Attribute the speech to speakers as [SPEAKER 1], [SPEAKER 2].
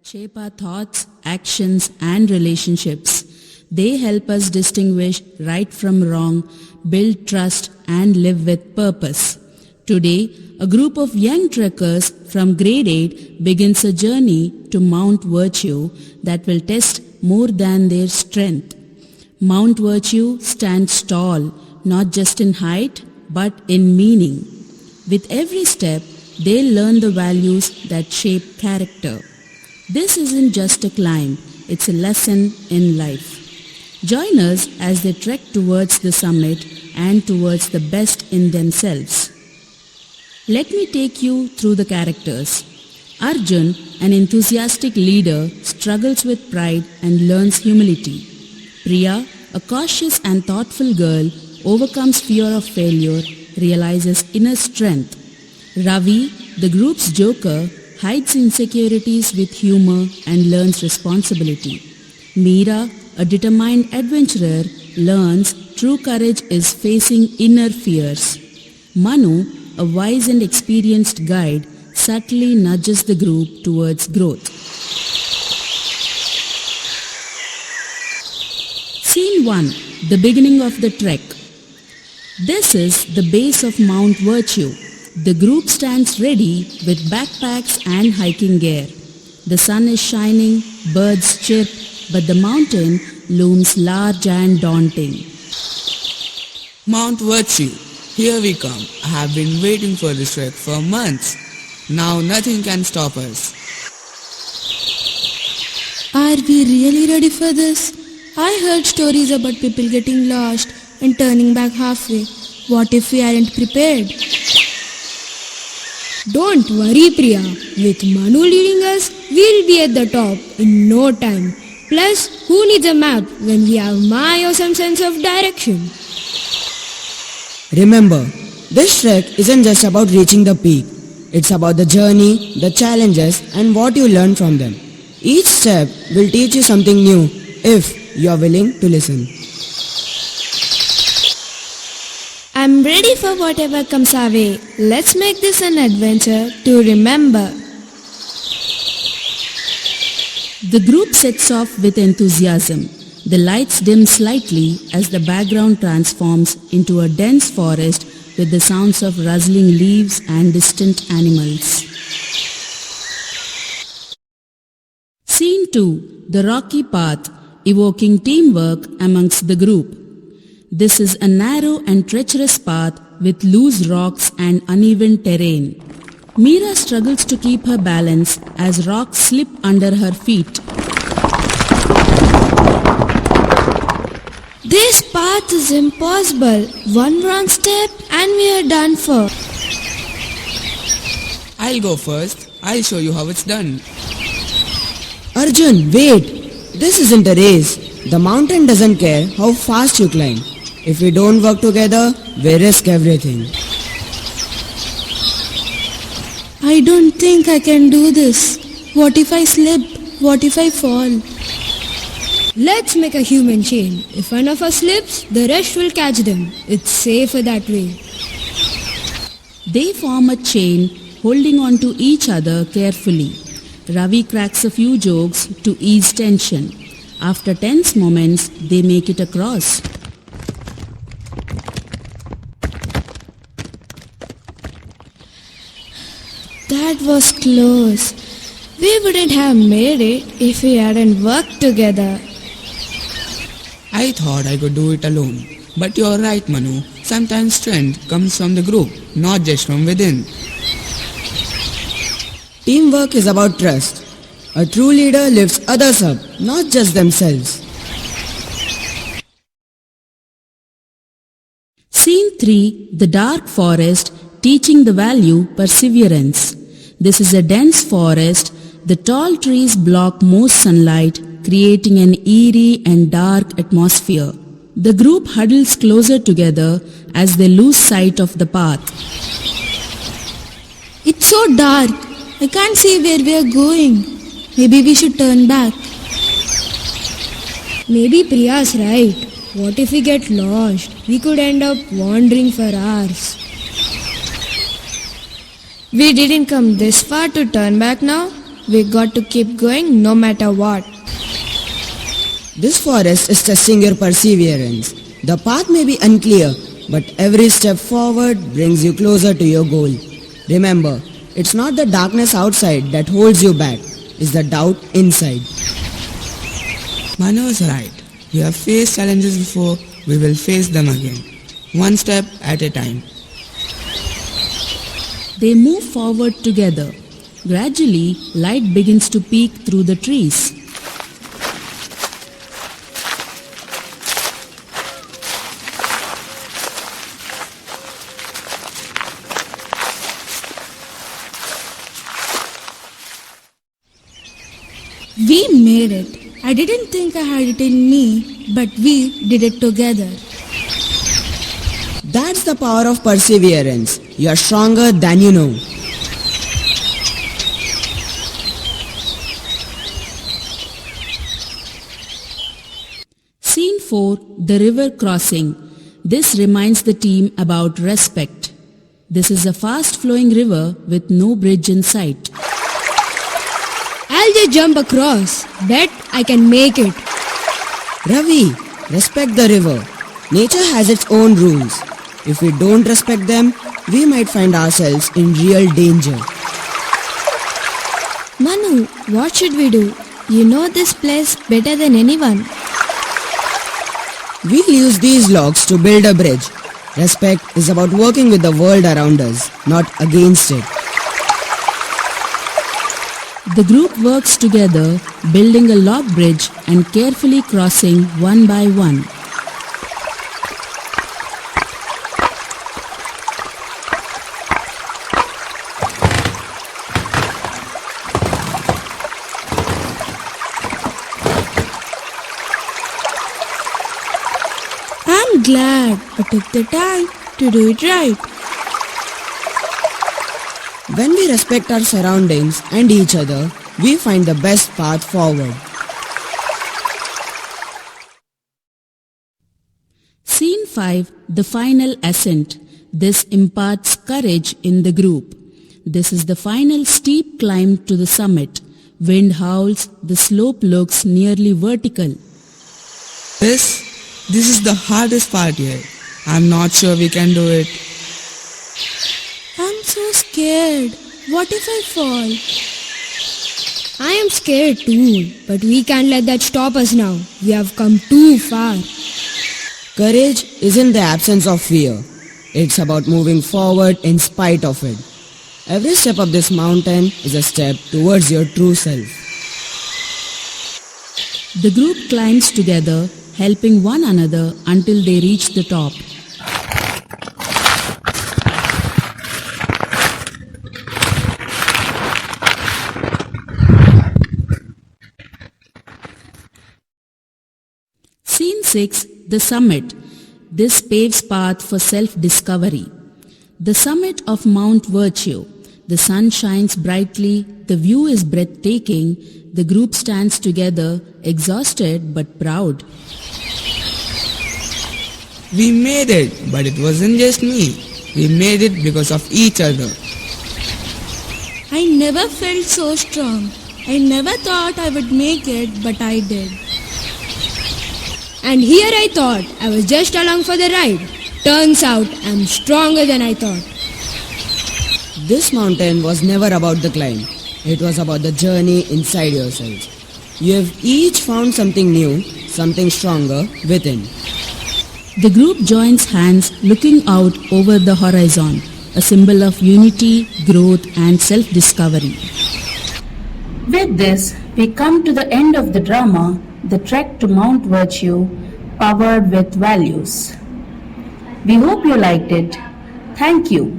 [SPEAKER 1] that shape our thoughts, actions, and relationships. They help us distinguish right from wrong, build trust, and live with purpose. Today, a group of young trekkers from grade 8 begins a journey to Mount Virtue that will test more than their strength. Mount Virtue stands tall, not just in height, but in meaning. With every step, they'll learn the values that shape character. This isn't just a climb, it's a lesson in life. Join us as they trek towards the summit and towards the best in themselves. Let me take you through the characters. Arjun, an enthusiastic leader, struggles with pride and learns humility. Priya, a cautious and thoughtful girl, overcomes fear of failure, realizes inner strength. Ravi, the group's joker, hides insecurities with humor and learns responsibility. Meera, a determined adventurer, learns true courage is facing inner fears. Manu, a wise and experienced guide, subtly nudges the group towards growth. Scene 1. The beginning of the trek. This is the base of Mount Virtue. The group stands ready with backpacks and hiking gear. The sun is shining, birds chirp, but the mountain looms large and daunting.
[SPEAKER 2] Mount Virtue, here we come. I have been waiting for this trek for months. Now nothing can stop us.
[SPEAKER 3] Are we really ready for this? I heard stories about people getting lost and turning back halfway. What if we aren't prepared? Don't worry, Priya. With Manu leading us, we'll be at the top in no time. Plus, who needs a map when we have my awesome sense of direction?
[SPEAKER 4] Remember, this trek isn't just about reaching the peak. It's about the journey, the challenges, and what you learn from them. Each step will teach you something new if you are willing to listen.
[SPEAKER 3] I'm ready for whatever comes our way. Let's make this an adventure to remember.
[SPEAKER 1] The group sets off with enthusiasm. The lights dim slightly as the background transforms into a dense forest with the sounds of rustling leaves and distant animals. Scene 2. The rocky path, evoking teamwork amongst the group. This is a narrow and treacherous path with loose rocks and uneven terrain. Meera struggles to keep her balance as rocks slip under her feet.
[SPEAKER 3] This path is impossible. One wrong step and we are done for.
[SPEAKER 2] I'll go first. I'll show you how it's done.
[SPEAKER 4] Arjun, wait! This isn't a race. The mountain doesn't care how fast you climb. If we don't work together, we risk everything.
[SPEAKER 3] I don't think I can do this. What if I slip? What if I fall? Let's make a human chain. If one of us slips, the rest will catch them. It's safer that way.
[SPEAKER 1] They form a chain, holding on to each other carefully. Ravi cracks a few jokes to ease tension. After tense moments, they make it across.
[SPEAKER 3] That was close. We wouldn't have made it if we hadn't worked together.
[SPEAKER 2] I thought I could do it alone. But you're right, Manu. Sometimes strength comes from the group, not just from within.
[SPEAKER 4] Teamwork is about trust. A true leader lifts others up, not just themselves.
[SPEAKER 1] Scene 3. The dark forest, teaching the value perseverance. This is a dense forest. The tall trees block most sunlight, creating an eerie and dark atmosphere. The group huddles closer together as they lose sight of the path.
[SPEAKER 3] It's so dark. I can't see where we are going. Maybe we should turn back. Maybe Priya's right. What if we get lost? We could end up wandering for hours. We didn't come this far to turn back now. We got to keep going no matter what.
[SPEAKER 4] This forest is testing your perseverance. The path may be unclear, but every step forward brings you closer to your goal. Remember, it's not the darkness outside that holds you back, it's the doubt inside.
[SPEAKER 2] Manu is right. We have faced challenges before, we will face them again. One step at a time.
[SPEAKER 1] They move forward together. Gradually, light begins to peek through the trees.
[SPEAKER 3] We made it. I didn't think I had it in me, but we did it together.
[SPEAKER 4] That's the power of perseverance. You are stronger than you know.
[SPEAKER 1] Scene 4. The river crossing. This reminds the team about respect. This is a fast-flowing river with no bridge in sight.
[SPEAKER 3] I'll just jump across. Bet I can make it.
[SPEAKER 4] Ravi, respect the river. Nature has its own rules. If we don't respect them, we might find ourselves in real danger.
[SPEAKER 3] Manu, what should we do? You know this place better than anyone.
[SPEAKER 4] We'll use these logs to build a bridge. Respect is about working with the world around us, not against it.
[SPEAKER 1] The group works together, building a log bridge and carefully crossing one by one.
[SPEAKER 3] I'm glad I took the time to do it right.
[SPEAKER 4] When we respect our surroundings and each other, we find the best path forward.
[SPEAKER 1] Scene 5. The final ascent. This imparts courage in the group. This is the final steep climb to the summit. Wind howls, the slope looks nearly vertical.
[SPEAKER 2] This is the hardest part here. I'm not sure we can do it.
[SPEAKER 3] I'm so scared. What if I fall? I am scared too, but we can't let that stop us now. We have come too far.
[SPEAKER 4] Courage isn't the absence of fear. It's about moving forward in spite of it. Every step of this mountain is a step towards your true self.
[SPEAKER 1] The group climbs together, helping one another until they reach the top. Scene 6. The summit. This paves path for self-discovery. The summit of Mount Virtue. The sun shines brightly, the view is breathtaking, the group stands together, exhausted but proud.
[SPEAKER 2] We made it, but it wasn't just me. We made it because of each other.
[SPEAKER 3] I never felt so strong. I never thought I would make it, but I did. And here I thought I was just along for the ride. Turns out I'm stronger than I thought.
[SPEAKER 4] This mountain was never about the climb. It was about the journey inside yourselves. You have each found something new, something stronger within.
[SPEAKER 1] The group joins hands looking out over the horizon, a symbol of unity, growth and self-discovery.
[SPEAKER 5] With this, we come to the end of the drama, The Trek to Mount Virtue, Powered with Values. We hope you liked it. Thank you.